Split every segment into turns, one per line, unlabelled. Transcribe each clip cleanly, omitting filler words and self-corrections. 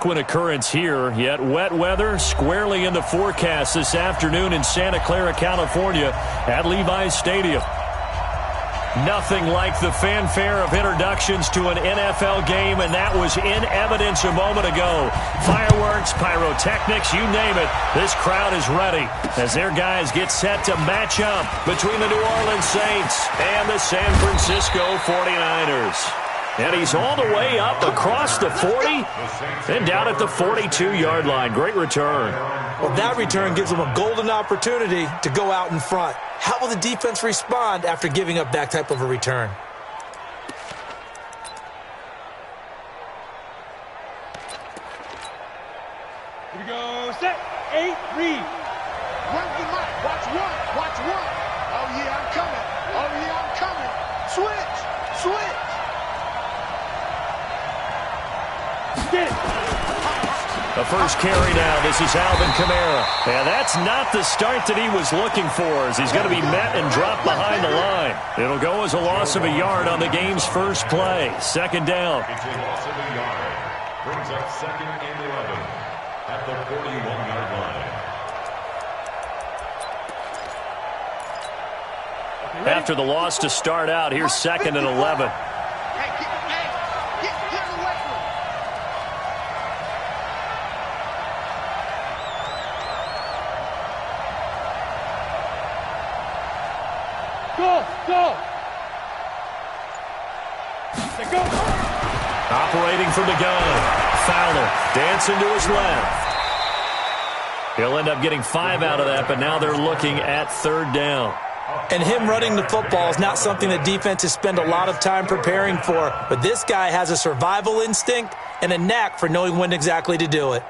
frequent occurrence here, yet wet weather squarely in the forecast this afternoon in Santa Clara, California at Levi's Stadium. Nothing like the fanfare of introductions to an NFL game, and that was in evidence a moment ago. Fireworks, pyrotechnics, you name it. This crowd is ready as their guys get set to match up between the New Orleans Saints and the San Francisco 49ers. And he's all the way up across the 40 and down at the 42-yard line. Great return.
Well, that return gives them a golden opportunity to go out in front. How will the defense respond after giving up that type of a return?
Here we go. Set. 8, read.
Run the mic. Watch one. Watch one. Oh, yeah, I'm coming. Oh, yeah, I'm coming. Switch. Switch.
The first carry now. This is Alvin Kamara. And that's not the start that he was looking for, as he's going to be met and dropped behind the line. It'll go as a loss of a yard on the game's first play. Second down.
It's a loss of a yard. Brings up 2nd and 11 at the 41-yard line.
After the loss to start out, here's 2nd and 11. Operating from the gun. Fowler dancing to his left. He'll end up getting 5 out of that, but now they're looking at 3rd down.
And him running the football is not something that defenses spend a lot of time preparing for. But this guy has a survival instinct and a knack for knowing when exactly to do it.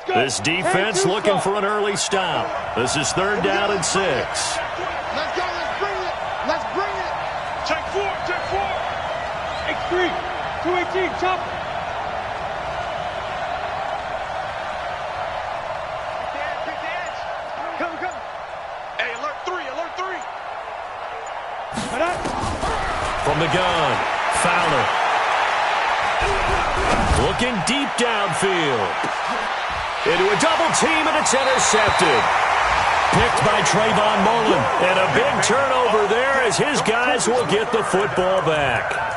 This defense looking for an early stop. This is 3rd down and 6.
Let's go. Let's bring it. Let's bring it.
Check 4. Check 4. X3. 218. Chop. Come.
Hey, alert 3. Alert 3.
From the gun, Fowler. Looking deep downfield. Into a double team, and it's intercepted. Picked by Trayvon Mullen. And a big turnover there as his guys will get the football back.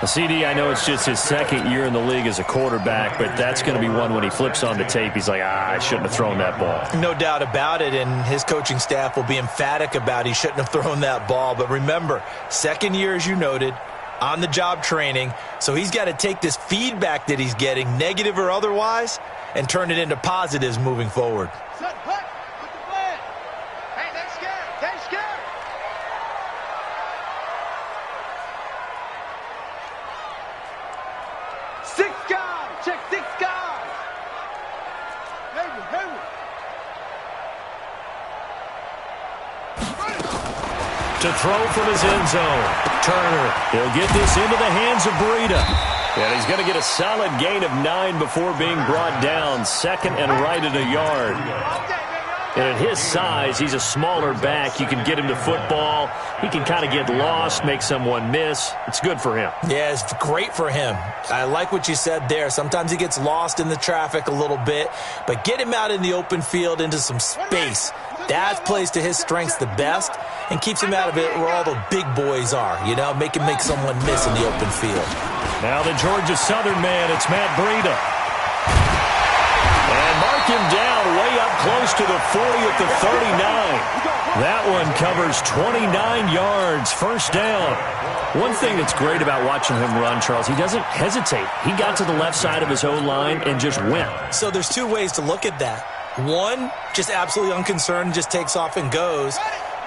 CD, I know it's just his 2nd year in the league as a quarterback, but that's going to be one when he flips on the tape, he's like, I shouldn't have thrown that ball.
No doubt about it, and his coaching staff will be emphatic about he shouldn't have thrown that ball. But remember, 2nd year, as you noted, on-the-job training, so he's got to take this feedback that he's getting, negative or otherwise, and turn it into positives moving forward.
Set, hut. Put the plan. Hey, they're scared. They're scared.
Six guys. Check 6 guys. Hayward.
To throw from his end zone. Turner, he'll get this into the hands of Breida. And he's going to get a solid gain of 9 before being brought down. 2nd and right at a yard. And at his size, he's a smaller back. You can get him to football. He can kind of get lost, make someone miss. It's good for him.
Yeah, it's great for him. I like what you said there. Sometimes he gets lost in the traffic a little bit, but get him out in the open field into some space. That plays to his strengths the best and keeps him out of it where all the big boys are, you know, make him make someone miss in the open field.
Now the Georgia Southern man, it's Matt Breida. And mark him down way up close to the 40 at the 39. That one covers 29 yards, 1st down. One thing that's great about watching him run, Charles, he doesn't hesitate. He got to the left side of his own line and just went.
So there's 2 ways to look at that. One, just absolutely unconcerned, just takes off and goes.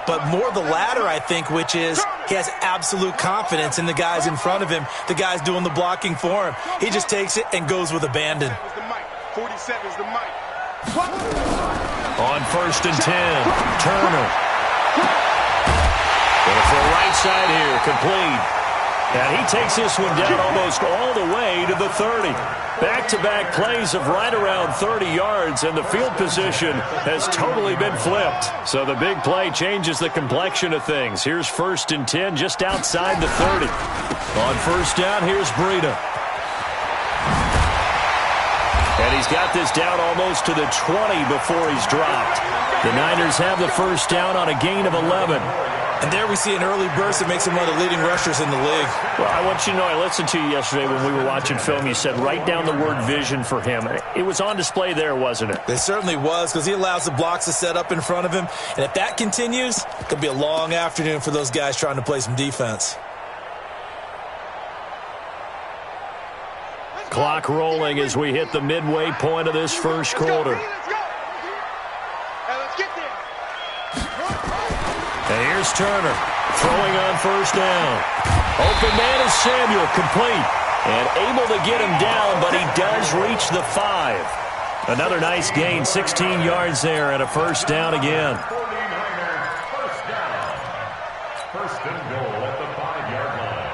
But more the latter, I think, which is he has absolute confidence in the guys in front of him, the guys doing the blocking for him. He just takes it and goes with abandon.
47's the mic.
On 1st and 10, Turner. Going for a right side here, complete. And he takes this one down almost all the way to the 30. Back-to-back plays of right around 30 yards, and the field position has totally been flipped. So the big play changes the complexion of things. Here's 1st and 10 just outside the 30. On 1st down, here's Breida. And he's got this down almost to the 20 before he's dropped. The Niners have the 1st down on a gain of 11.
And there we see an early burst that makes him one of the leading rushers in the league.
Well, I want you to know, I listened to you yesterday when we were watching film. You said write down the word vision for him. It was on display there, wasn't it?
It certainly was, because he allows the blocks to set up in front of him. And if that continues, it could be a long afternoon for those guys trying to play some defense.
Clock rolling as we hit the midway point of this first quarter. And here's Turner throwing on 1st down. Open man is Samuel, complete. And able to get him down, but he does reach the 5. Another nice gain, 16 yards there, and a 1st down again.
1st down. 1st and goal at the 5-yard line.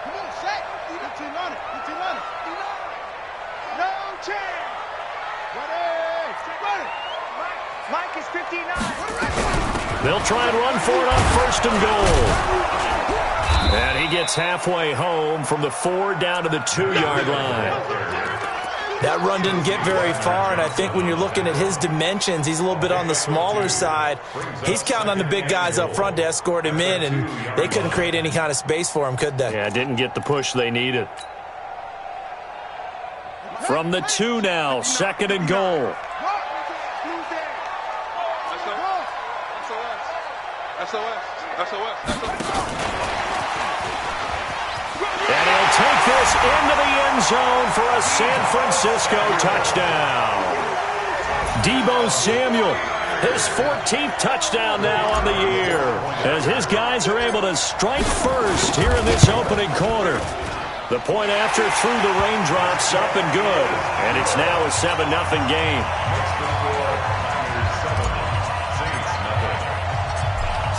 Come on, Shaq. Get your running. Get your running. No chance. Ready.
Mike is 59.
They'll try and run for it on 1st and goal. And he gets halfway home from the 4 down to the 2-yard line.
That run didn't get very far, and I think when you're looking at his dimensions, he's a little bit on the smaller side. He's counting on the big guys up front to escort him in, and they couldn't create any kind of space for him, could they?
Yeah, didn't get the push they needed. From the 2 now, 2nd and goal. And he'll take this into the end zone for a San Francisco touchdown. Deebo Samuel, his 14th touchdown now on the year, as his guys are able to strike first here in this opening quarter. The point after through the raindrops, up and good. And it's now a 7-0 game.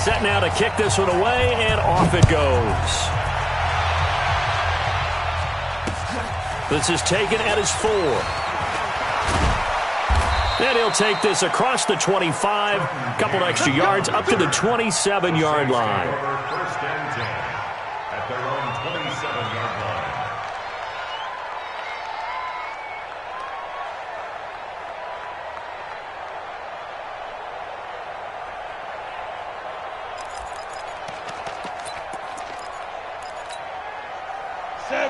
Set now to kick this one away, and off it goes. This is taken at his 4. And he'll take this across the 25, a couple extra yards, up to the 27-yard line.
1st and 10 at their own 27-yard line.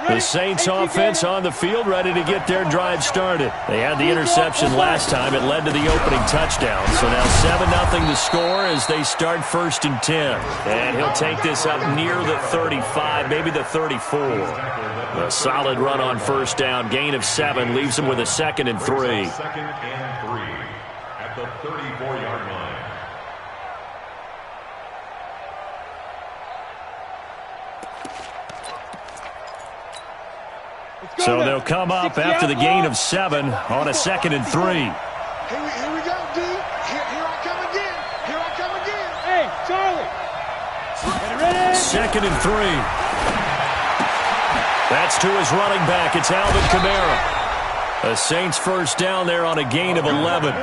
The Saints offense on the field, ready to get their drive started. They had the interception last time. It led to the opening touchdown. So now 7-0 the score as they start 1st and 10. And he'll take this up near the 35, maybe the 34. A solid run on 1st down. Gain of 7 leaves him with a 2nd and 3.
2nd and 3 at the 34-yard line.
So they'll come up after the gain of 7 on a 2nd and 3.
Here we go, dude. Here I come again. Here I come again.
Hey, Charlie. Ready?
2nd and 3. That's to his running back. It's Alvin Kamara. The Saints 1st down there on a gain of 11.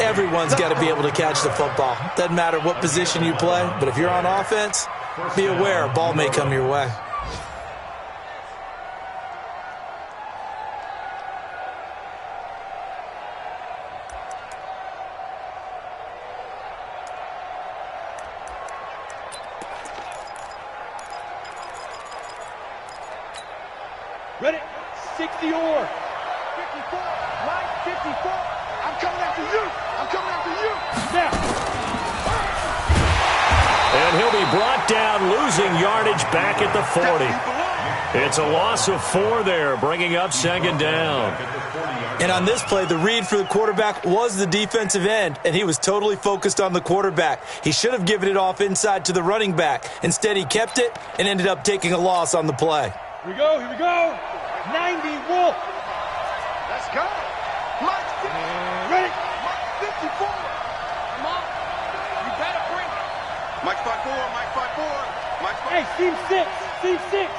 Everyone's got to be able to catch the football. Doesn't matter what position you play, but if you're on offense, be aware a ball may come your way.
Ready? 60 or 54.
Mike, 54. I'm coming after you. I'm coming after you.
Now.
And he'll be brought down, losing yardage back at the 40. It's a loss of 4 there, bringing up 2nd down.
And on this play, the read for the quarterback was the defensive end, and he was totally focused on the quarterback. He should have given it off inside to the running back. Instead, he kept it and ended up taking a loss on the play.
Here we go. Here we go. 90 Wolf.
Let's go. Mike,
Ready?
Mike 54. Mike spot 4, Mike spot 4. Mike spot.
Hey, team 6, team 6.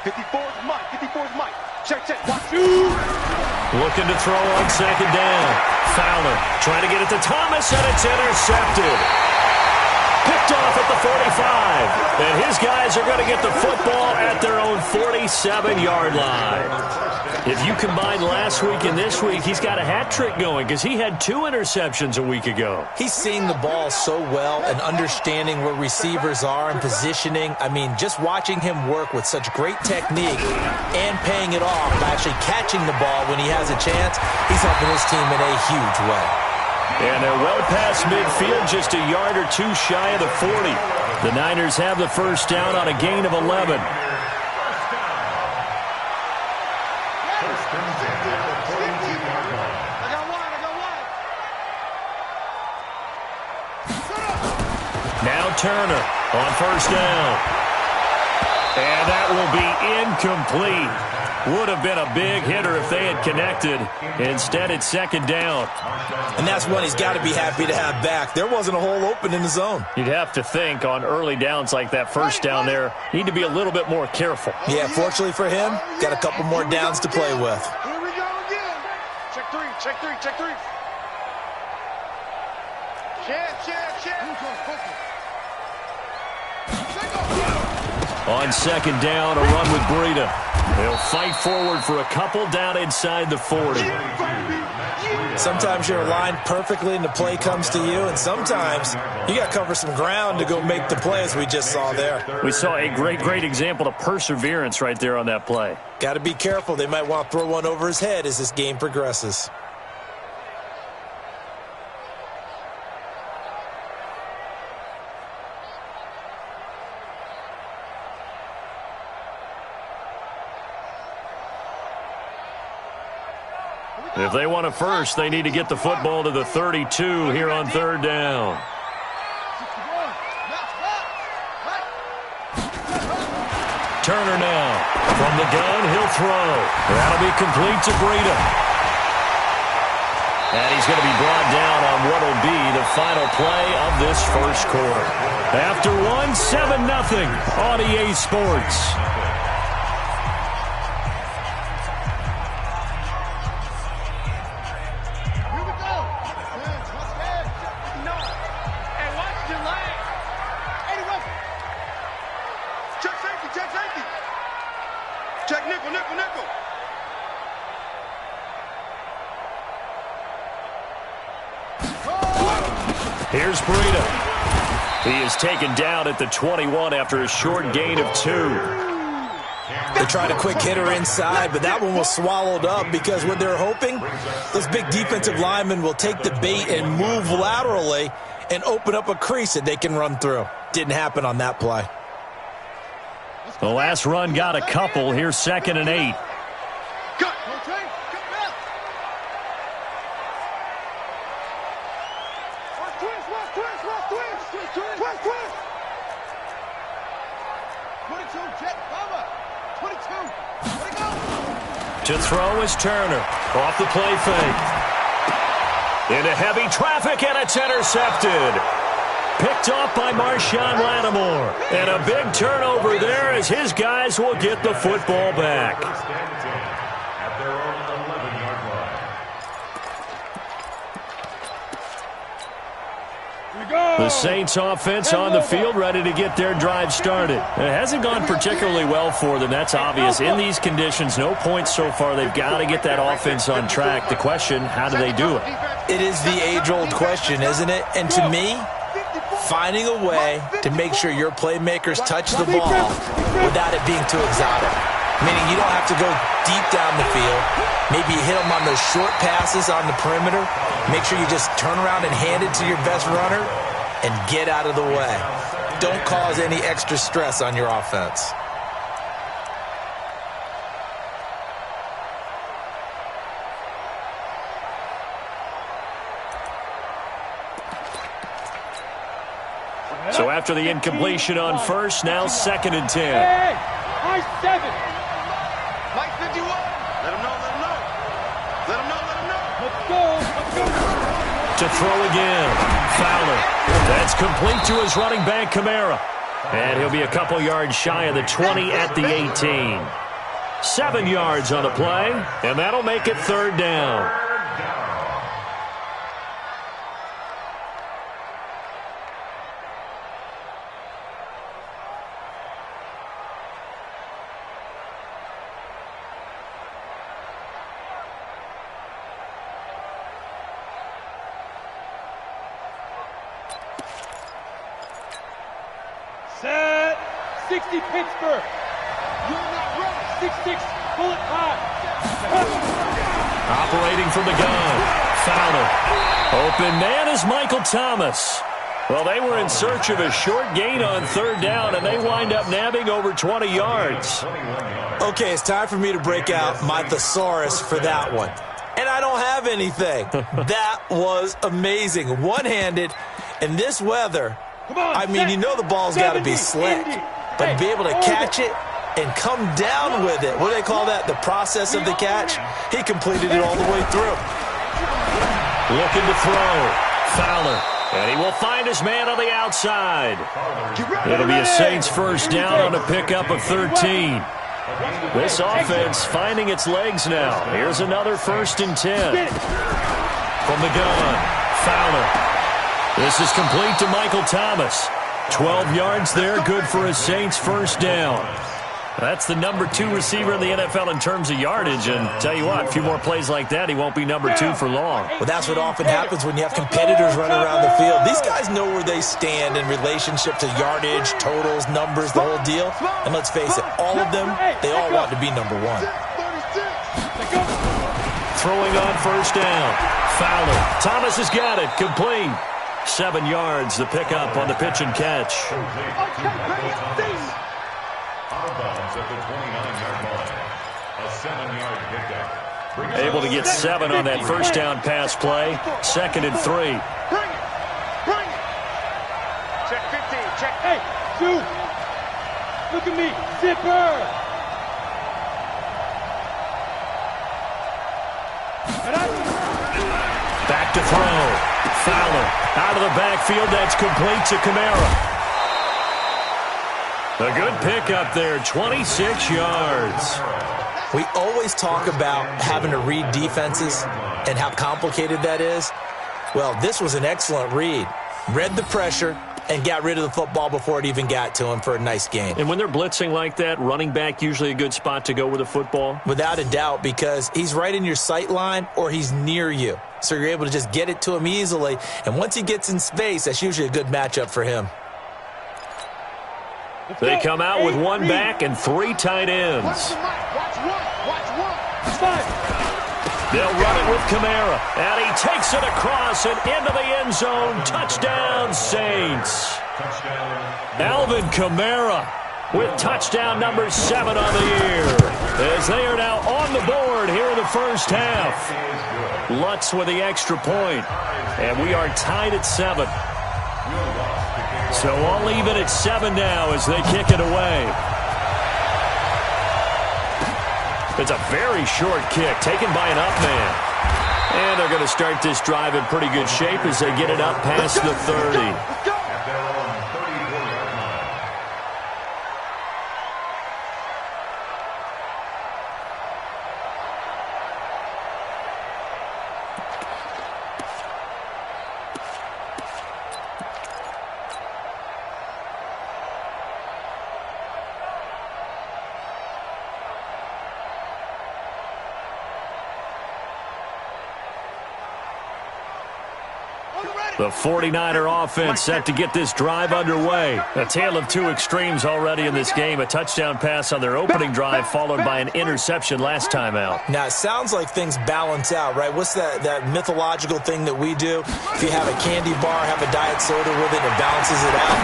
54's Mike, 54's Mike. Check, check. Watch.
Looking to throw on second down. Fowler trying to get it to Thomas, and it's intercepted. Picked off at the 45. And his guys are going to get the football at their own 47-yard line. If you combine last week and this week, he's got a hat trick going because he had 2 interceptions a week ago.
He's seeing the ball so well and understanding where receivers are and positioning. I mean, just watching him work with such great technique and paying it off by actually catching the ball when he has a chance, he's helping his team in a huge way.
And they're well past midfield, just a yard or 2 shy of the 40. The Niners have the first down on a gain of 11. Now Turner on first down. And that will be incomplete. Would have been a big hitter if they had connected. Instead, it's second down.
And that's one he's got to be happy to have back. There wasn't a hole open in the zone.
You'd have to think on early downs like that first down there, need to be a little bit more careful.
Yeah, fortunately for him, got a couple more downs to play with.
Here we go again. Check 3, check 3, check 3. Check.
On second down, a run with Breida. They'll fight forward for a couple down inside the 40.
Sometimes you're aligned perfectly and the play comes to you, and sometimes you got to cover some ground to go make the play, as we just saw there.
We saw a great example of perseverance right there on that play.
Got to be careful. They might want to throw one over his head as this game progresses.
If they want a first, they need to get the football to the 32 here on third down. Turner now. From the gun, he'll throw. That'll be complete to Breida. And he's going to be brought down on what will be the final play of this first quarter. After 7-0 on EA Sports.
Check nickel.
Here's Breida. He is taken down at the 21 after a short gain of 2.
They tried a quick hitter inside, but that one was swallowed up because what they're hoping, those big defensive linemen will take the bait and move laterally and open up a crease that they can run through. Didn't happen on that play.
The last run got a couple. Here's 2nd and 8. To throw is Turner. Off the play fake. Into heavy traffic, and it's intercepted. Picked off by Marshawn Lattimore. And a big turnover there as his guys will get the football back.
At their own 11-yard line.
The Saints offense on the field, ready to get their drive started. It hasn't gone particularly well for them, that's obvious. In these conditions, no points so far. They've got to get that offense on track. The question, how do they do it?
It is the age-old question, isn't it? And to me, finding a way to make sure your playmakers touch the ball without it being too exotic. Meaning you don't have to go deep down the field. Maybe you hit them on those short passes on the perimeter. Make sure you just turn around and hand it to your best runner and get out of the way. Don't cause any extra stress on your offense.
So after the incompletion on first, now 2nd and 10.
Hey, Mike 7.
Mike 51. Let him know.
Let's go.
To throw again. Fowler That's complete to his running back, Kamara. And he'll be a couple yards shy of the 20 at the 18. 7 yards on the play, and that'll make it 3rd down.
Set. 60 Pittsburgh.
You're not ready.
6-6 bullet high.
Operating from the gun. Fowler. Open man is Michael Thomas. Well, they were in search of a short gain on 3rd down, and they wind up nabbing over 20 yards.
Okay, it's time for me to break out my thesaurus for that one. And I don't have anything. That was amazing. One-handed in this weather. I mean, you know the ball's got to be slick. But to be able to catch it and come down with it, what do they call that? The process of the catch? He completed it all the way through.
Looking to throw. Fowler. And he will find his man on the outside. It'll be a Saints 1st down on a pickup of 13. This offense finding its legs now. Here's another 1st and 10. From the gun. Fowler. This is complete to Michael Thomas. 12 yards there, good for a Saints 1st down. That's the number 2 receiver in the NFL in terms of yardage, and tell you what, a few more plays like that, he won't be number 2 for long.
Well, that's what often happens when you have competitors running around the field. These guys know where they stand in relationship to yardage, totals, numbers, the whole deal. And let's face it, all of them, they all want to be number 1.
Throwing on 1st down. Fowler. Thomas has got it. Complete. 7 yards, the pickup on the pitch and catch. Able to get 7 on that 1st down pass play. 2nd and 3.
Bring it. Check 15. Check.
Hey, dude. Look at me. Zipper.
Back to throw. Fowler out of the backfield. That's complete to Kamara. A good pickup there. 26 yards.
We always talk about having to read defenses and how complicated that is. Well, this was an excellent read. Read the pressure and got rid of the football before it even got to him for a nice gain.
And when they're blitzing like that, running back usually a good spot to go with the football?
Without a doubt, because he's right in your sight line or he's near you. So you're able to just get it to him easily. And once he gets in space, that's usually a good matchup for him.
They come out with 1 back and 3 tight ends.
Watch one.
They'll run it with Kamara. And he takes it across and into the end zone. Touchdown, Saints. Alvin Kamara with touchdown number 7 on the year. As they are now on the board here in the 1st half. Lutz with the extra point. And we are tied at 7. So I'll leave it at 7 now as they kick it away. It's a very short kick taken by an up man. And they're going to start this drive in pretty good shape as they get it up past the 30. The 49er offense set to get this drive underway. A tale of 2 extremes already in this game. A touchdown pass on their opening drive followed by an interception last time out.
Now, it sounds like things balance out, right? What's that mythological thing that we do? If you have a candy bar, have a diet soda with it, it balances it out.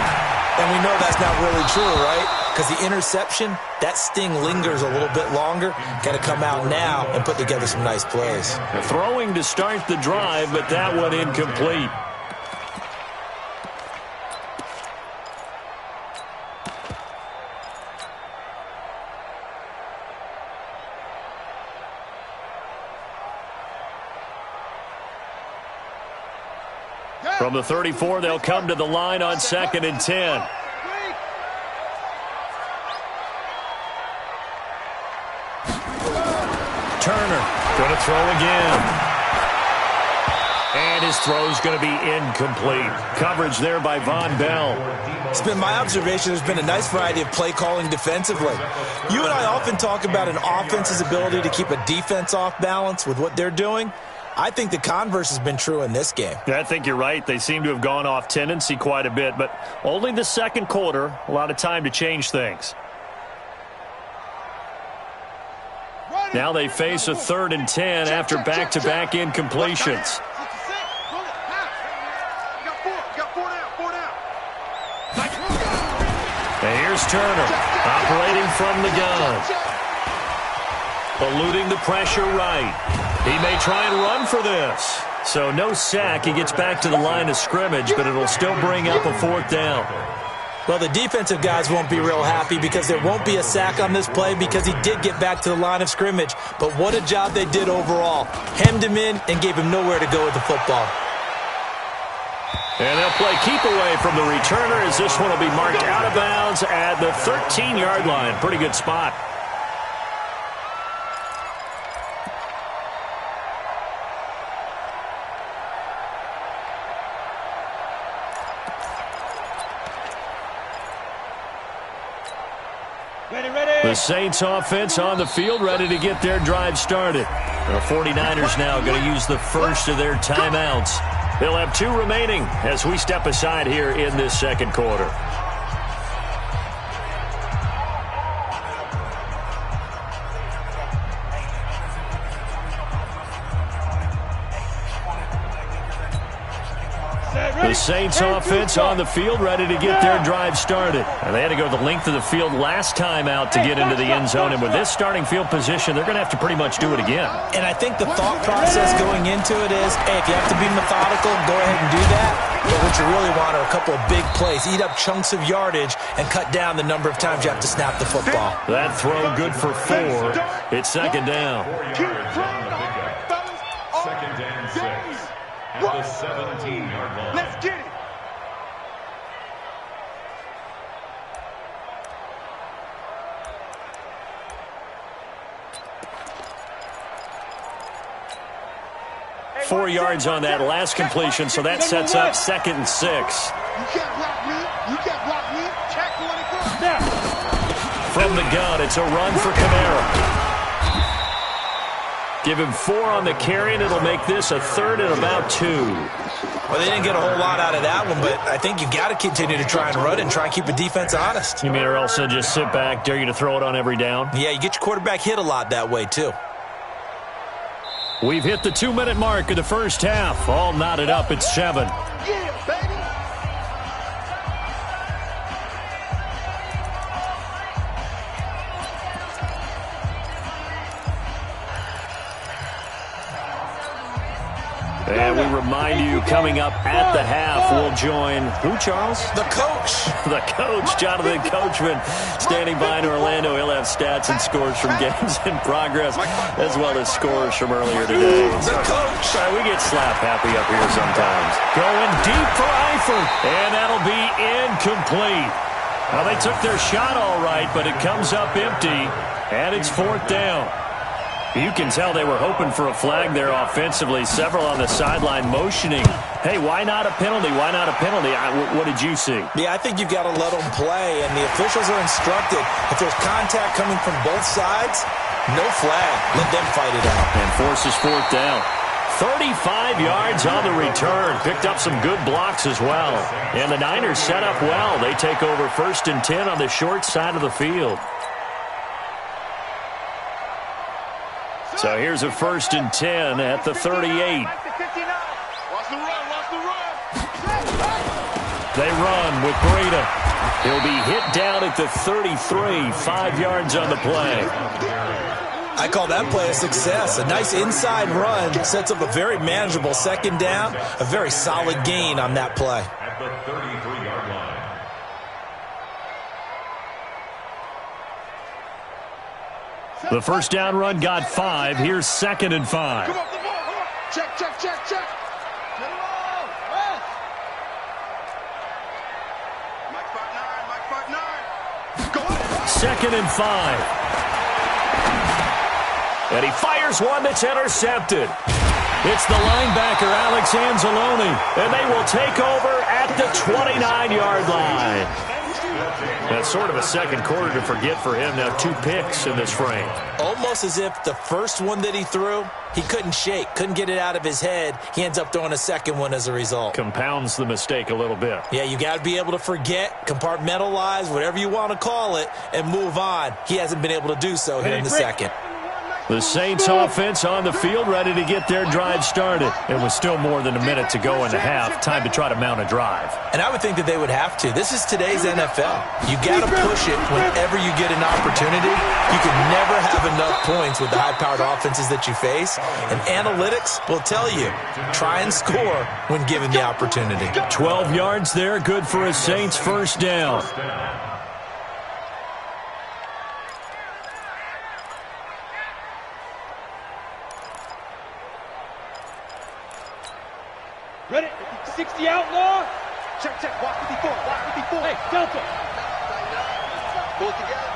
And we know that's not really true, right? Because the interception, that sting lingers a little bit longer. Got to come out now and put together some nice plays.
Throwing to start the drive, but that one incomplete.
Go.
From the 34, they'll come to the line on 2nd and 10. Turner going to throw again. And his throw is going to be incomplete. Coverage there by Von Bell.
It's been my observation there's been a nice variety of play calling defensively. You and I often talk about an offense's ability to keep a defense off balance with what they're doing. I think the converse has been true in this game.
Yeah, I think you're right. They seem to have gone off tendency quite a bit, but only the second quarter, a lot of time to change things. Now they face a 3rd and 10 after back-to-back incompletions. And here's Turner, operating from the gun. Eluding the pressure right. He may try and run for this. So no sack. He gets back to the line of scrimmage, but it'll still bring up a 4th down.
Well, the defensive guys won't be real happy because there won't be a sack on this play because he did get back to the line of scrimmage. But what a job they did overall. Hemmed him in and gave him nowhere to go with the football.
And they'll play keep away from the returner as this one will be marked out of bounds at the 13-yard line. Pretty good spot. The Saints offense on the field, ready to get their drive started. The 49ers now going to use the first of their timeouts. They'll have 2 remaining as we step aside here in this second quarter. The Saints offense on the field, ready to get their drive started. And they had to go the length of the field last time out to get into the end zone. And with this starting field position, they're going to have to pretty much do it again.
And I think the thought process going into it is, hey, if you have to be methodical, go ahead and do that. But what you really want are a couple of big plays. Eat up chunks of yardage and cut down the number of times you have to snap the football.
That throw good for 4. It's 2nd down.
2nd and 6 at the 17-yard line.
Let's get it.
Hey,
4 yards on that last completion, so that sets up 2nd and 6.
You can't block me. You can't block me. Check when it goes.
From the gun, it's a run for Kamara. Give him 4 on the carry, and it'll make this a 3rd and about 2.
Well, they didn't get a whole lot out of that one, but I think you've got to continue to try and run and try and keep a defense honest.
You mean or else they'll just sit back, dare you to throw it on every down?
Yeah, you get your quarterback hit a lot that way, too.
We've hit the 2-minute mark of the first half. All knotted up at 7.
Yeah, baby.
And we remind you, coming up at the half, we'll join who, Charles?
The coach.
The coach, Jonathan Coachman, standing by in Orlando. He'll have stats and scores from games in progress, as well as scores from earlier today.
The coach.
We get slap happy up here sometimes. Going deep for Eifert, and that'll be incomplete. Well, they took their shot all right, but it comes up empty, and it's 4th down. You can tell they were hoping for a flag there offensively. Several on the sideline motioning. Hey, why not a penalty? Why not a penalty? What did you see?
Yeah, I think you've got to let them play, and the officials are instructed. If there's contact coming from both sides, no flag. Let them fight it out.
And forces 4th down. 35 yards on the return. Picked up some good blocks as well. And the Niners set up well. They take over 1st and 10 on the short side of the field. So here's a 1st and 10 at the 38.
Watch the run. Watch the run.
They run with Breida. He'll be hit down at the 33. 5 yards on the play.
I call that play a success. A nice inside run sets up a very manageable 2nd down. A very solid gain on that play.
At the 33-yard line.
The 1st down run got 5. Here's 2nd and 5.
Come on, come on, come on. Check, check, check, check.
2nd and 5. And he fires one that's intercepted. It's the linebacker, Alex Anzalone, and they will take over at the 29-yard line. That's sort of a second quarter to forget for him. Now 2 picks in this frame.
Almost as if the first one that he threw, he couldn't shake, couldn't get it out of his head. He ends up throwing a second one as a result.
Compounds the mistake a little bit.
Yeah, you got to be able to forget, compartmentalize, whatever you want to call it, and move on. He hasn't been able to do so here in the second.
The Saints offense on the field, ready to get their drive started. It was still more than a minute to go in the half. Time to try to mount a drive.
And I would think that they would have to. This is today's NFL. You got to push it whenever you get an opportunity. You can never have enough points with the high-powered offenses that you face. And analytics will tell you, try and score when given the opportunity.
12 yards there, good for a Saints first down.
Ready? 60 outlaw. Check, check. Watch 54. Watch 54. Hey, Delta. Pull it together.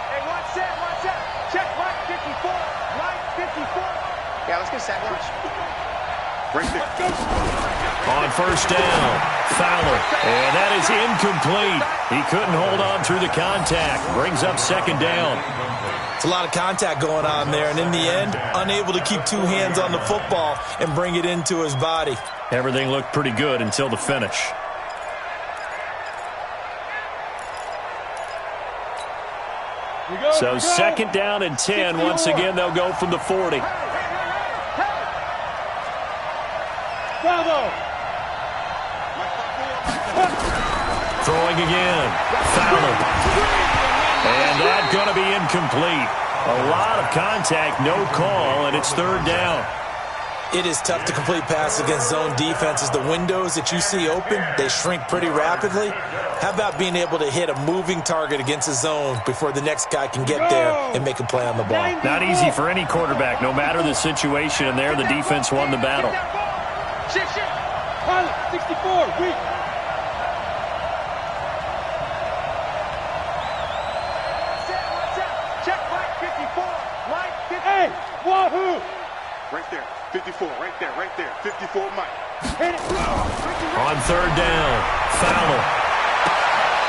Hey, watch that. Watch that. Check right 54. Right 54. Yeah, let's get sack. Watch. Right there.
On first down, Fowler. And that is incomplete. He couldn't hold on through the contact. Brings up 2nd down.
It's a lot of contact going on there, and in the end, unable to keep 2 hands on the football and bring it into his body.
Everything looked pretty good until the finish. So 2nd down and 10. Once again, they'll go from the 40.
Bravo.
Throwing again. Fowler. And that's going to be incomplete. A lot of contact, no call, and it's 3rd down.
It is tough to complete passes against zone defenses. The windows that you see open, they shrink pretty rapidly. How about being able to hit a moving target against a zone before the next guy can get there and make a play on the ball?
Not easy for any quarterback, no matter the situation, and there the defense won the battle.
Shit, shit. Pilot, 64, weak. Check right 54, right 50. Hey, wahoo.
Right there. 54, right there, 54, Mike.
Hit it.
On 3rd down, Fowler.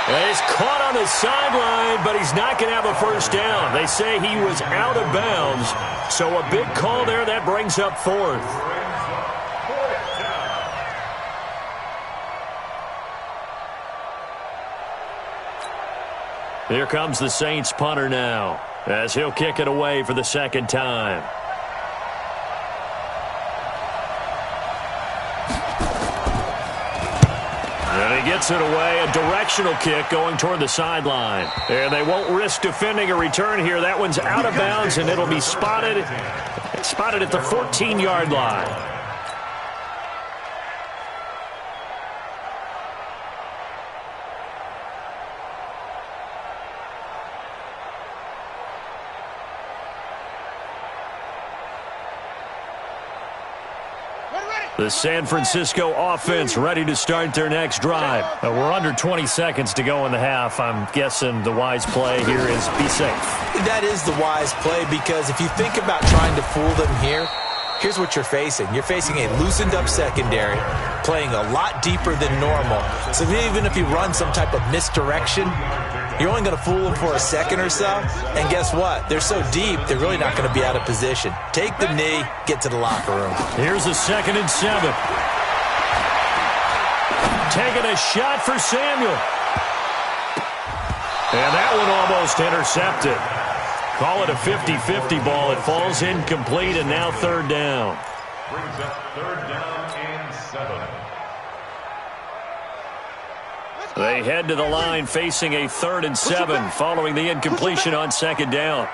He's caught on the sideline, but he's not going to have a first down. They say he was out of bounds, so a big call there. That brings up 4th. Here comes the Saints punter now, as he'll kick it away for the 2nd time. And he gets it away, a directional kick going toward the sideline. And they won't risk defending a return here. That one's out of bounds, and it'll be spotted at the 14-yard line. The San Francisco offense ready to start their next drive. We're under 20 seconds to go in the half. I'm guessing the wise play here is be safe.
That is the wise play, because if you think about trying to fool them here, here's what you're facing. You're facing a loosened up secondary, playing a lot deeper than normal. So even if you run some type of misdirection, you're only going to fool them for a second or so. And guess what? They're so deep, they're really not going to be out of position. Take the knee, get to the locker room.
Here's a 2nd and 7. Taking a shot for Samuel. And that one almost intercepted. Call it a 50-50 ball. It falls incomplete, and now 3rd down.
Brings up 3rd down and 7.
They head to the line facing a 3rd and 7 following the incompletion on 2nd down.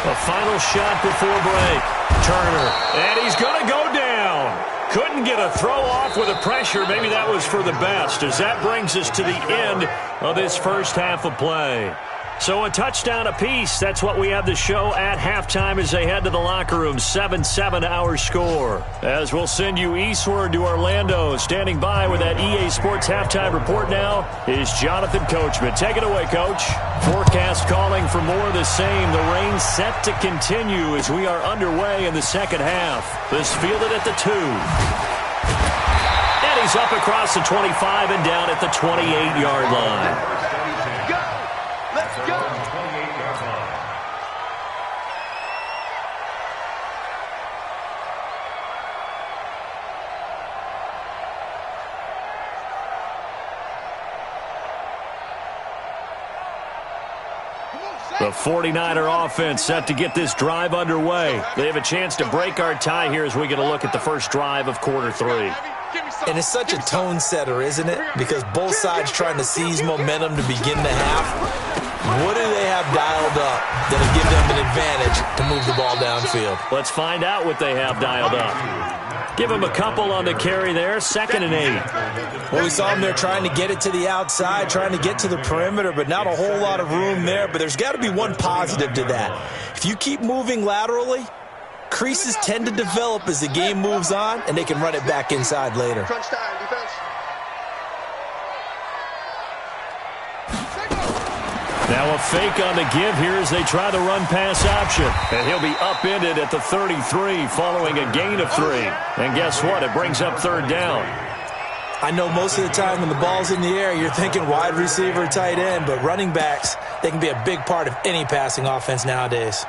A final shot before break. Turner, and he's going to go down. Couldn't get a throw off with the pressure. Maybe that was for the best, as that brings us to the end of this first half of play. So a touchdown apiece. That's what we have the show at halftime as they head to the locker room. 7-7 our score. As we'll send you eastward to Orlando. Standing by with that EA Sports halftime report now is Jonathan Coachman. Take it away, Coach. Forecast calling for more of the same. The rain set to continue as we are underway in the second half. This fielded at the 2. And he's up across the 25 and down at the 28-yard line. The 49er offense set to get this drive underway. They have a chance to break our tie here as we get a look at the first drive of quarter 3.
And it's such a tone setter, isn't it? Because both sides trying to seize momentum to begin the half. What do they have dialed up that'll give them an advantage to move the ball downfield?
Let's find out what they have dialed up. Give them a couple on the carry there, 2nd and 8.
Well, we saw them there trying to get it to the outside, trying to get to the perimeter, but not a whole lot of room there. But there's got to be one positive to that. If you keep moving laterally, creases tend to develop as the game moves on, and they can run it back inside later.
Crunch time, defense.
Now a fake on the give here as they try the run-pass option. And he'll be upended at the 33 following a gain of 3. And guess what? It brings up 3rd down.
I know most of the time when the ball's in the air, you're thinking wide receiver, tight end, but running backs, they can be a big part of any passing offense nowadays.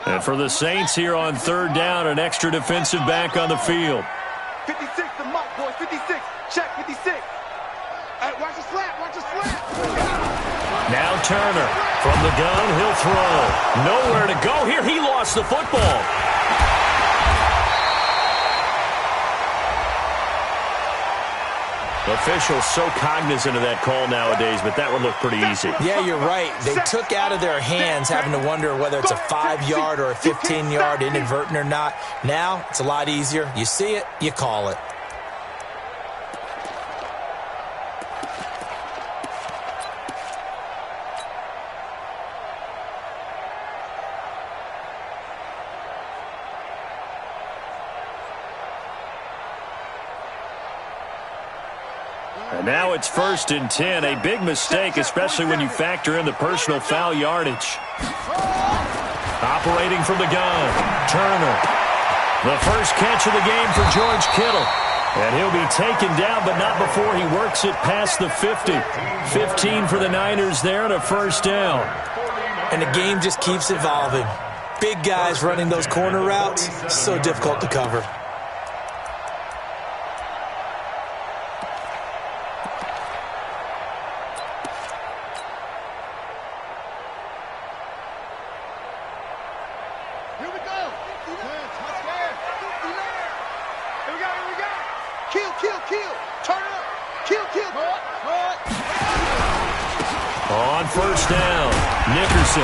And for the Saints here on 3rd down, an extra defensive back on the field.
56, the mark, boys. 56. Check 56.
Hey, watch the slant. Watch the slant.
Now Turner from the gun. He'll throw. Nowhere to go here. He lost the football. Officials so cognizant of that call nowadays, but that one looked pretty easy.
Yeah, you're right. They took out of their hands having to wonder whether it's a 5-yard or a 15-yard inadvertent or not. Now, it's a lot easier. You see it, you call it.
And now it's 1st and 10. A big mistake, especially when you factor in the personal foul yardage. Operating from the gun, Turner. The first catch of the game for George Kittle. And he'll be taken down, but not before he works it past the 50. 15 for the Niners there and a 1st down.
And the game just keeps evolving. Big guys running those corner routes, so difficult to cover.
On 1st down, Nickerson.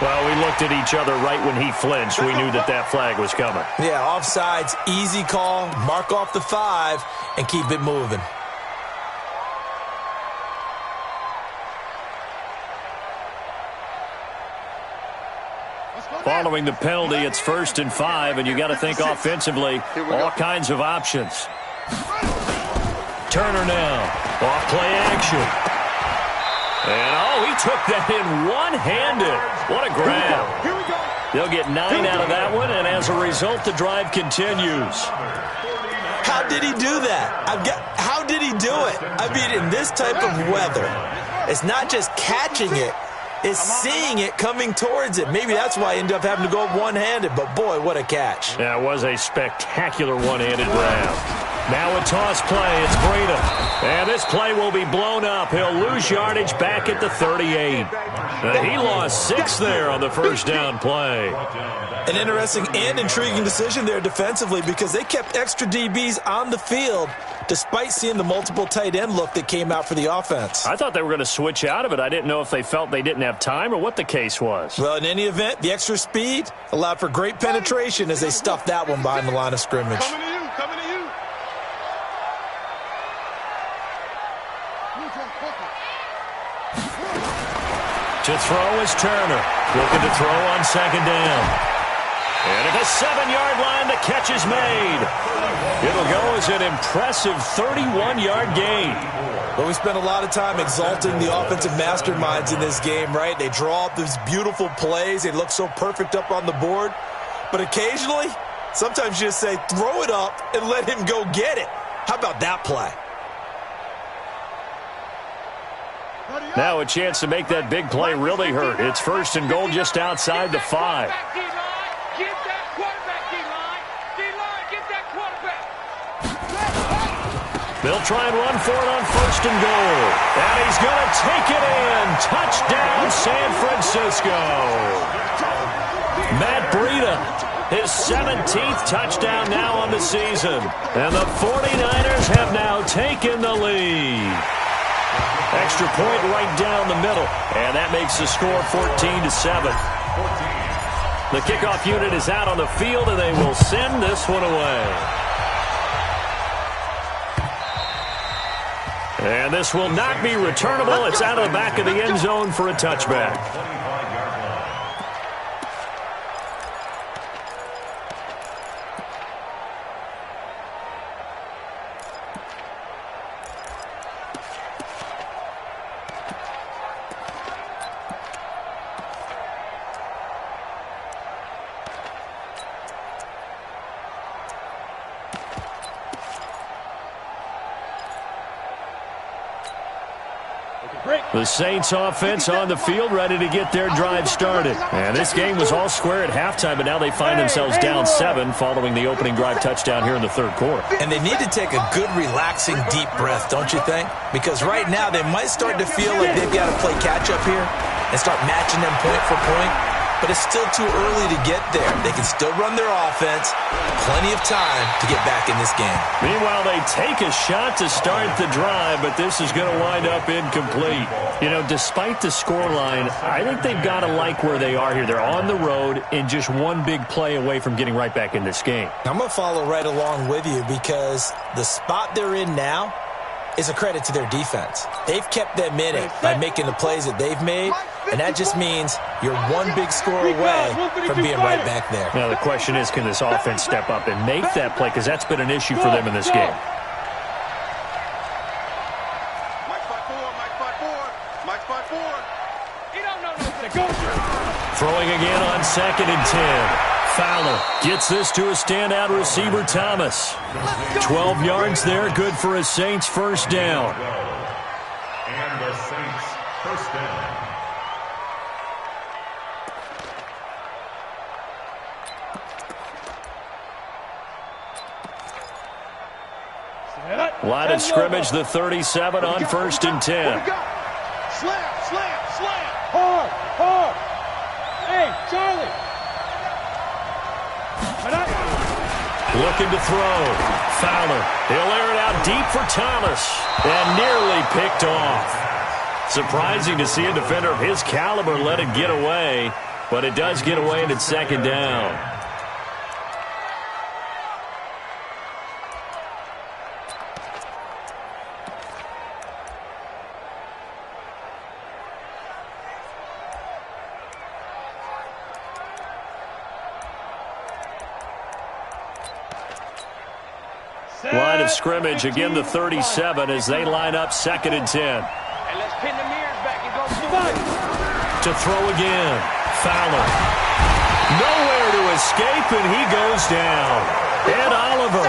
Well, we looked at each other right when he flinched. We knew that that flag was coming.
Yeah, offsides, easy call, mark off the 5, and keep it moving.
Following the penalty, it's 1st and 5, and you got to think offensively, all kinds of options. Turner now, off play action. And, he took that in one-handed. What a grab. They'll get 9 out of that one, and as a result, the drive continues.
How did he do that? How did he do it? I mean, in this type of weather, it's not just catching it. It's seeing it coming towards it. Maybe that's why I ended up having to go one-handed, but boy, what a catch.
Yeah, it was a spectacular one-handed grab. Now a toss play. It's Breida. And this play will be blown up. He'll lose yardage back at the 38. He lost 6 there on the first down play.
An interesting and intriguing decision there defensively because they kept extra DBs on the field despite seeing the multiple tight end look that came out for the offense.
I thought they were going to switch out of it. I didn't know if they felt they didn't have time or what the case was.
Well, in any event, the extra speed allowed for great penetration as they stuffed that one behind the line of scrimmage.
Coming to you, coming to you.
To throw is Turner. Looking to throw on second down. And at the 7-yard line, the catch is made. It'll go as an impressive 31-yard gain.
Well, we spent a lot of time exalting the offensive masterminds in this game, right? They draw up these beautiful plays. They look so perfect up on the board. But occasionally, sometimes you just say, throw it up and let him go get it. How about that play?
Now a chance to make that big play really hurt. It's first and goal just outside the 5.
Get that quarterback, D-line. D-line, get that quarterback.
They'll try and run for it on first and goal. And he's going to take it in. Touchdown, San Francisco. Matt Breida, his 17th touchdown now on the season. And the 49ers have now taken the lead. Extra point right down the middle. And that makes the score 14-7. The kickoff unit is out on the field, and they will send this one away. And this will not be returnable. It's out of the back of the end zone for a touchback. The Saints offense on the field, ready to get their drive started. And this game was all square at halftime, but now they find themselves down 7 following the opening drive touchdown here in the third quarter.
And they need to take a good, relaxing, deep breath, don't you think? Because right now they might start to feel like they've got to play catch-up here and start matching them point for point. But it's still too early to get there. They can still run their offense. Plenty of time to get back in this game.
Meanwhile, they take a shot to start the drive, but this is going to wind up incomplete. You know, despite the scoreline, I think they've got to like where they are here. They're on the road and just one big play away from getting right back in this game.
I'm going to follow right along with you because the spot they're in now is a credit to their defense. They've kept them in it by making the plays that they've made, and that just means you're one big score away from being right back there.
Now the question is, can this offense step up and make that play? Because that's been an issue for them in this game. Throwing again on second and 10. Fowler gets this to a standout receiver, Thomas. 12 yards there, good for a Saints first down.
And the Saints first down.
Line of scrimmage, the 37 on first and 10.
Slam, slam, slam.
Hard, hard. Hey, Charlie.
Looking to throw. Fowler. He'll air it out deep for Thomas. And nearly picked off. Surprising to see a defender of his caliber let it get away. But it does get away and it's second down. Line of scrimmage, again the 37 as they line up second and 10.
And let's pin the mirrors back and go.
To throw again. Fowler. Nowhere to escape, and he goes down. Ed Oliver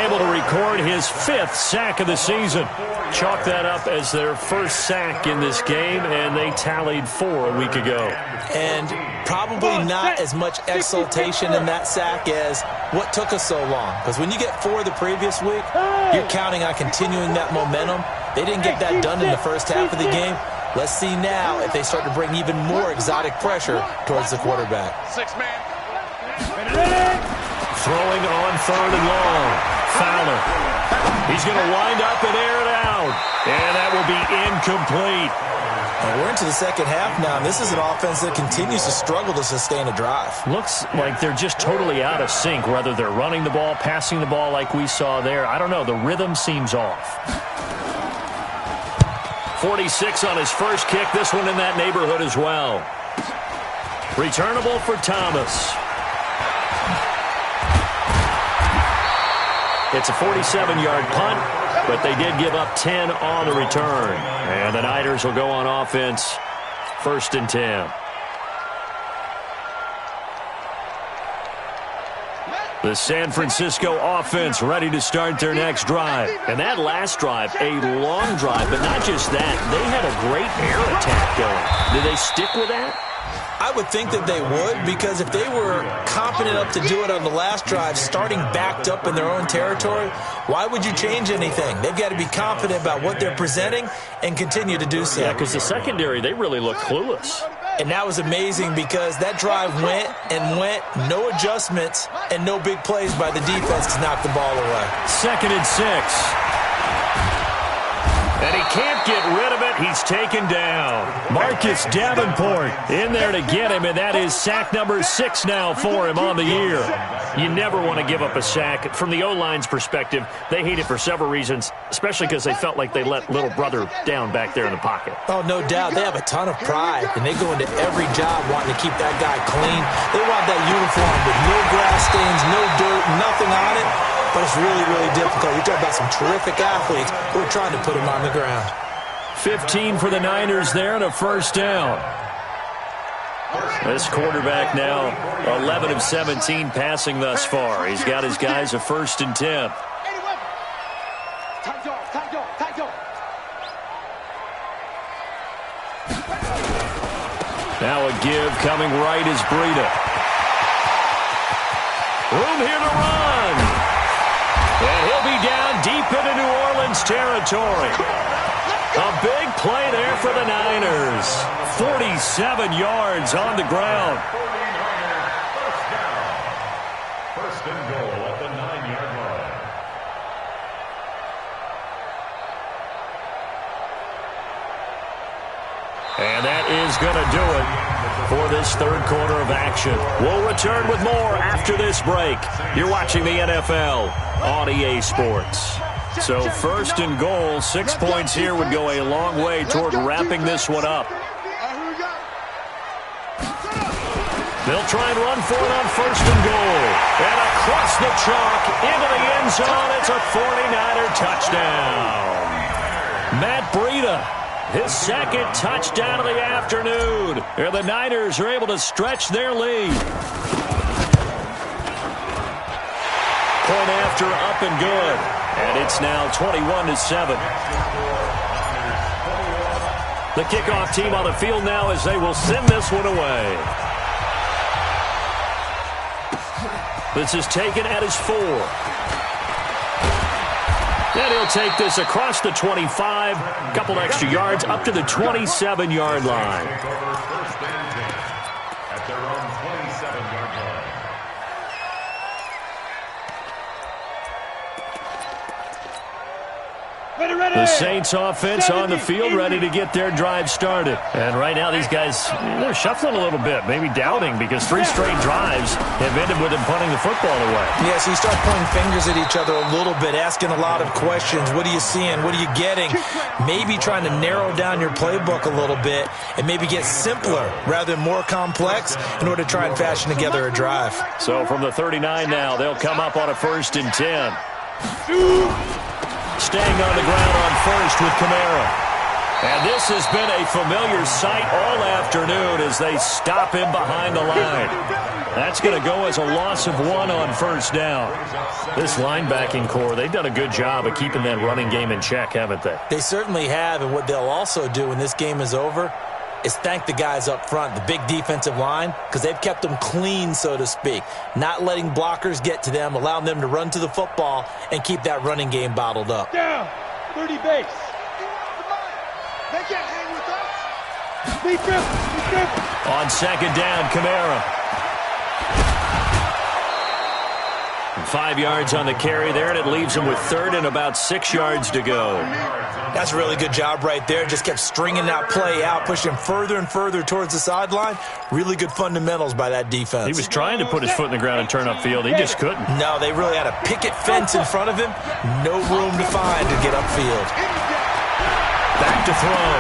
able to record his 5th sack of the season. Chalk that up as their first sack in this game, and they tallied 4 a week ago.
And probably not as much exultation in that sack as what took us so long. Because when you get 4 the previous week, you're counting on continuing that momentum. They didn't get that done in the first half of the game. Let's see now if they start to bring even more exotic pressure towards the quarterback.
6-man.
Throwing on 3rd and long. Fowler. He's going to wind up and air it out. And that will be incomplete.
And we're into the second half now, and this is an offense that continues to struggle to sustain a drive.
Looks like they're just totally out of sync, whether they're running the ball, passing the ball like we saw there. I don't know. The rhythm seems off. 46 on his first kick. This one in that neighborhood as well. Returnable for Thomas. It's a 47-yard punt, but they did give up 10 on the return. And the Niners will go on offense, 1st and 10. The San Francisco offense ready to start their next drive. And that last drive, a long drive, but not just that. They had a great air attack going. Did they stick with that?
I would think that they would, because if they were confident enough to do it on the last drive, starting backed up in their own territory, why would you change anything? They've got to be confident about what they're presenting and continue to do so.
Yeah, because the secondary, they really look clueless.
And that was amazing because that drive went and went, no adjustments, and no big plays by the defense to knock the ball away.
2nd and 6. And he can't get rid of it. He's taken down. Marcus Davenport in there to get him, and that is sack number 6 now for him on the year. You never want to give up a sack. From the O-line's perspective, they hate it for several reasons, especially because they felt like they let little brother down back there in the pocket.
Oh, no doubt. They have a ton of pride, and they go into every job wanting to keep that guy clean. They want that uniform with no grass stains, no dirt, nothing on it. But it's really, really difficult. You're talking about some terrific athletes who are trying to put him on the ground.
15 for the Niners there and a 1st down. This quarterback now 11 of 17 passing thus far. He's got his guys a 1st and 10. Now a give coming right is Breida. Room here to run. And he'll be down deep into New Orleans territory. A big play there for the Niners. 47 yards on the ground.
49ers, 1st down. 1st and goal at the 9-yard line.
And that is going to do it for this 3rd quarter of action. We'll return with more after this break. You're watching the NFL on EA Sports. So 1st and goal, 6 points here would go a long way toward wrapping this one up. They'll try and run for it on 1st and goal. And across the chalk into the end zone. It's a 49er touchdown. Matt Breida, his 2nd touchdown of the afternoon. And the Niners are able to stretch their lead. Point after up and good. And it's now 21-7. The kickoff team on the field now as they will send this one away. This is taken at his 4. And he'll take this across the 25. A couple extra yards up to the 27-yard line.
At their own 27-yard line.
The Saints offense on the field ready to get their drive started. And right now these guys, they're shuffling a little bit, maybe doubting because 3 straight drives have ended with them punting the football away.
Yeah, so you start pointing fingers at each other a little bit, asking a lot of questions. What are you seeing? What are you getting? Maybe trying to narrow down your playbook a little bit and maybe get simpler rather than more complex in order to try and fashion together a drive.
So from the 39 now, they'll come up on a 1st and 10. Staying on the ground on 1st with Kamara. And this has been a familiar sight all afternoon as they stop him behind the line. That's going to go as a loss of 1 on first down. This linebacking core, they've done a good job of keeping that running game in check, haven't they?
They certainly have, and what they'll also do when this game is over is thank the guys up front, the big defensive line, because they've kept them clean, so to speak, not letting blockers get to them, allowing them to run to the football and keep that running game bottled up.
Down, 30 base.
They can't hang with us.
Defense.
On second down, Kamara. 5 yards on the carry there, and it leaves him with third and about 6 yards to go.
That's a really good job right there. Just kept stringing that play out, pushing him further and further towards the sideline. Really good fundamentals by that defense.
He was trying to put his foot in the ground and turn upfield. He just couldn't.
No, they really had a picket fence in front of him. No room to find to get upfield.
Back to throw.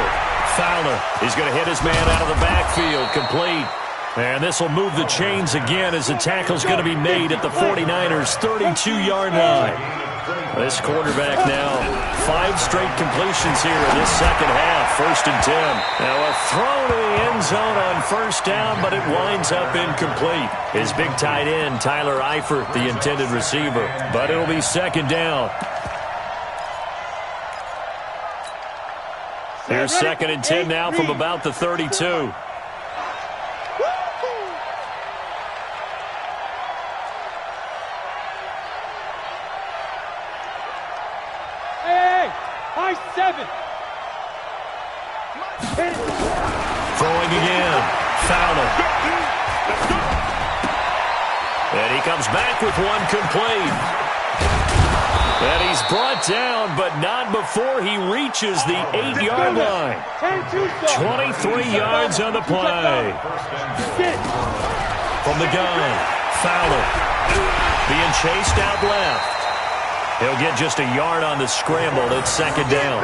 Fowler is going to hit his man out of the backfield. Complete. And this will move the chains again as the tackle's going to be made at the 49ers' 32-yard line. This quarterback now, 5 straight completions here in this second half. 1st and 10. Now a throw to the end zone on first down, but it winds up incomplete. His big tight end, Tyler Eifert, the intended receiver. But it'll be 2nd down. Here's 2nd and 10 now from about the 32.
High 7.
Throwing again. Fowler. And he comes back with one complete. And he's brought down, but not before he reaches the 8-yard line. 23 yards on the play. From the gun, Fowler being chased out left. He'll get just a yard on the scramble. It's 2nd down.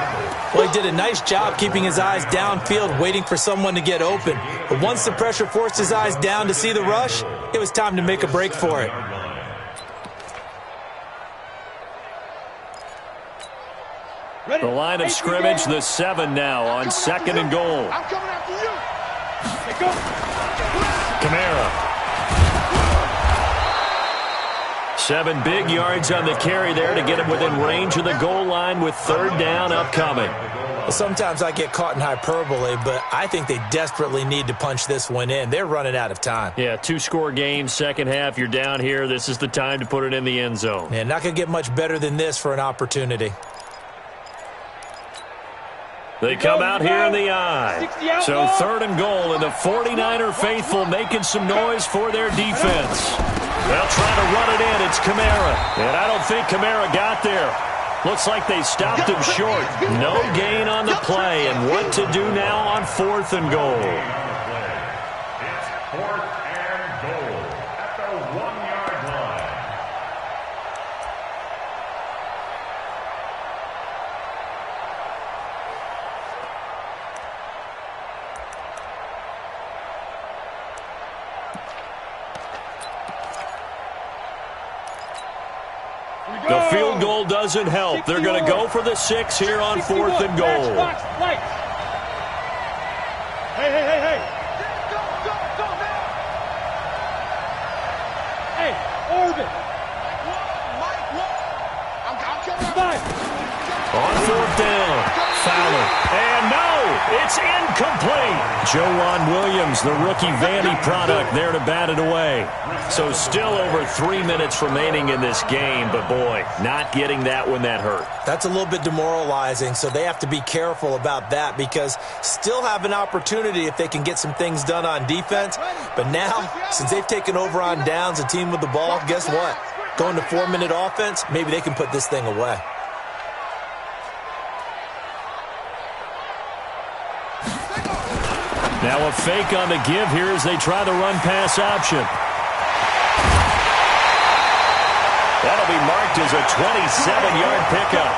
Well, he did a nice job keeping his eyes downfield, waiting for someone to get open. But once the pressure forced his eyes down to see the rush, it was time to make a break for it.
The line of scrimmage, the 7 now on 2nd and goal.
I'm coming after you.
Kamara. 7 big yards on the carry there to get him within range of the goal line with 3rd down upcoming.
Well, sometimes I get caught in hyperbole, but I think they desperately need to punch this one in. They're running out of time.
Yeah, 2-score game, second half. You're down here. This is the time to put it in the end zone.
Yeah, not going to get much better than this for an opportunity.
They come out here in the eye. So 3rd and goal, and the 49er faithful making some noise for their defense. They'll try to run it in. It's Kamara. And I don't think Kamara got there. Looks like they stopped him short. No gain on the play. And what to do now on 4th and goal?
It's 4th and goal at the 1-yard line.
The field goal doesn't help. They're going to go for the 6 here on 4th and goal.
Hey. Hey, Orbit.
On 4th down, Fowler. And no, it's incomplete. Joejuan Williams, the rookie Vandy product, there to bat it away. So still over 3 minutes remaining in this game, but boy, not getting that one that hurt.
That's a little bit demoralizing, so they have to be careful about that because still have an opportunity if they can get some things done on defense. But now, since they've taken over on downs, a team with the ball, guess what? Going to 4-minute offense, maybe they can put this thing away.
Now a fake on the give here as they try the run-pass option. That'll be marked as a 27-yard pickup.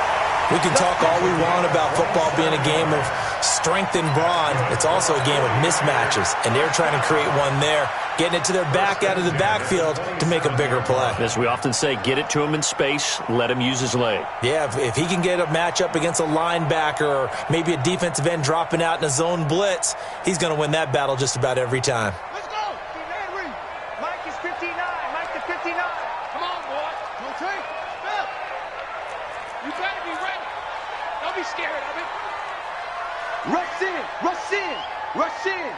We can talk all we want about football being a game of strength and brawn. It's also a game of mismatches, and they're trying to create one there. getting it to their back out of the backfield to make a bigger play.
As we often say, get it to him in space, let him use his leg.
Yeah, if he can get a matchup against a linebacker or maybe a defensive end dropping out in a zone blitz, he's going to win that battle just about every time.
Let's go. Mike is 59. Mike the 59. Come on, boy. Okay. Step. You better be ready. Don't be scared of it. Rush in. Rush in. Rush in.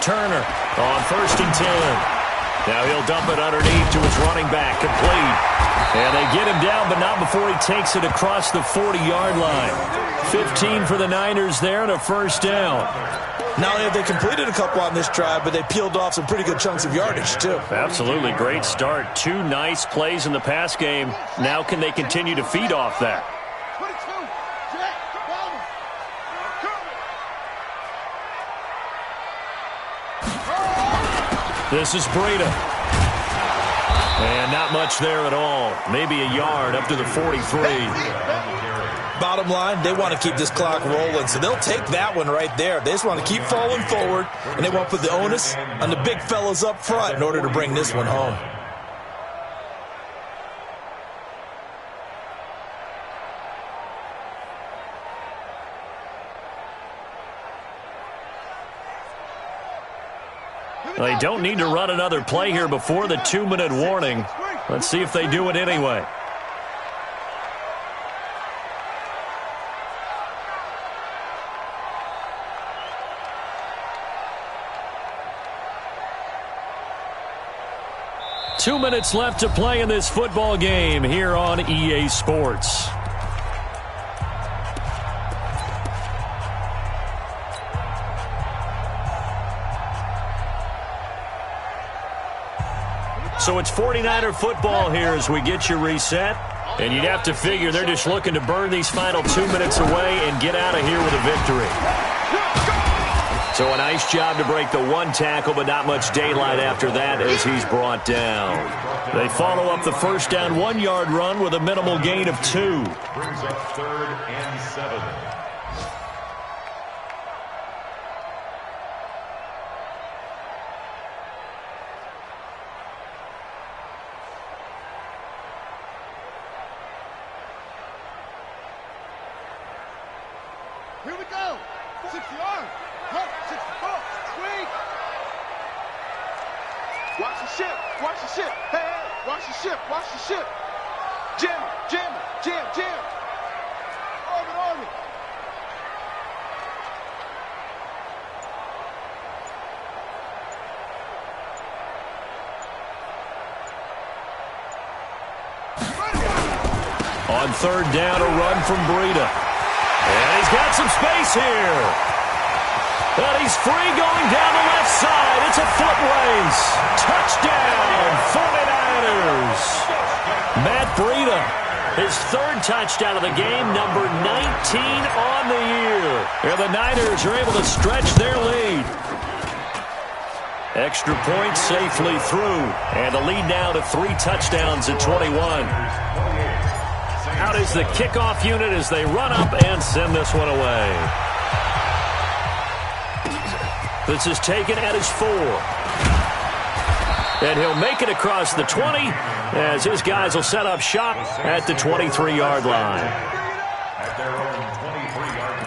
Turner on 1st and 10. Now he'll dump it underneath to his running back, complete. And they get him down, but not before he takes it across the 40-yard line. 15 for the Niners there and a first down.
Not only have they completed a couple on this drive, but they peeled off some pretty good chunks of yardage, too.
Absolutely great start. 2 nice plays in the pass game. Now can they continue to feed off that?
22. Jack, Bowman.
This is Breida. And not much there at all. Maybe a yard up to the 43.
Bottom line, they want to keep this clock rolling, so they'll take that one right there. They just want to keep falling forward, and they want to put the onus on the big fellas up front in order to bring this one home.
They don't need to run another play here before the 2-minute warning. Let's see if they do it anyway. Two minutes left to play in this football game here on EA Sports. So it's 49er football here as we get you reset. And you'd have to figure they're just looking to burn these final 2 minutes away and get out of here with a victory. So a nice job to break the one tackle, but not much daylight after that as he's brought down. They follow up the first down 1-yard run with a minimal gain of 2.
Brings up 3rd and 7.
Here we go. 60 yards. 64. Swing. Watch the ship. Watch the ship. Hey, hey. Watch the ship. Watch the ship. Jam it. Jam it. Jam. Jam. Orbit. Orbit.
On 3rd down, a run from Breida. And he's got some space here. And he's free going down the left side. It's a foot race. Touchdown, 49ers. Matt Breida, his 3rd touchdown of the game, number 19 on the year. And the Niners are able to stretch their lead. Extra point safely through. And the lead now to 3 touchdowns at 21. Out is the kickoff unit as they run up and send this one away. This is taken at his 4. And he'll make it across the 20 as his guys will set up shop at the 23-yard line.
At their own 23-yard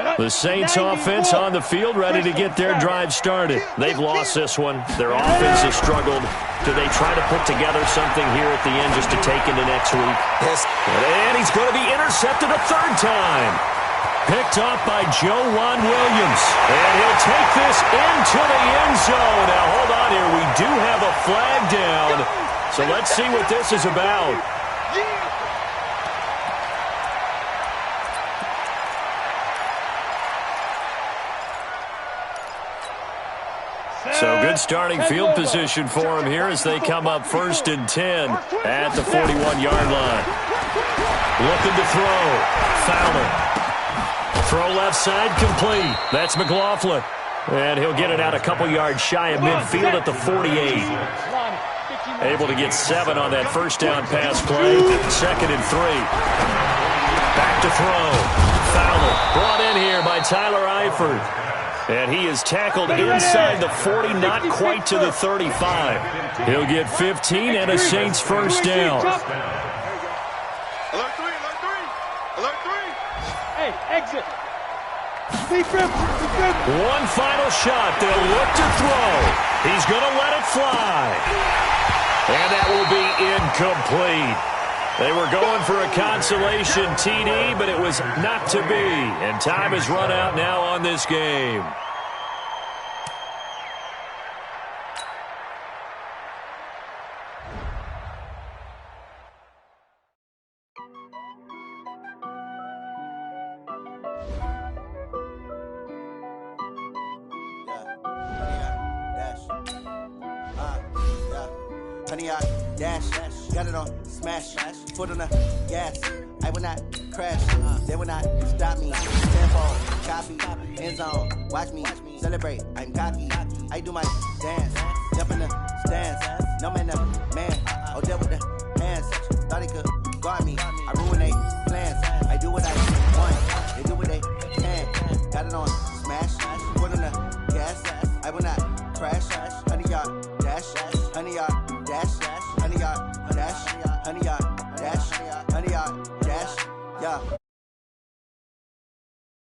line.
The Saints offense on the field ready to get their drive started. They've lost this one. Their offense has struggled. Do they try to put together something here at the end just to take into next week?
Yes.
And he's going to be intercepted a 3rd time. Picked up by Joe Juan Williams. And he'll take this into the end zone. Now, hold on here. We do have a flag down. So let's see what this is about. So good starting field position for him here as they come up 1st and 10 at the 41-yard line. Looking to throw. Fowler. Throw left side complete. That's McLaughlin. And he'll get it out a couple yards shy of midfield at the 48. Able to get 7 on that first down pass play. 2nd and 3. Back to throw. Fowler brought in here by Tyler Eifert. And he is tackled inside the 40, not quite to the 35. He'll get 15 and a Saints first down.
Alert 3, alert 3. Alert 3.
Hey, exit.
One final shot. They'll look to throw. He's going to let it fly. And that will be incomplete. They were going for a consolation TD, but it was not to be. And time has run out now on this game.
Dash, got it on, smash, foot on the gas. I will not crash, they will not stop me. Tempo, copy, end zone, watch me celebrate. I'm cocky, I do my dance, jump in the stands. No man, never man. Oh, deal with the hands. Thought he could guard me. I ruin they plans. I do what I want. They do what they can. Got it on, smash, foot on the gas. I will not crash, 100-yard dash, 100-yard dash. 100-yard dash, 100-yard dash, 100-yard dash, yeah.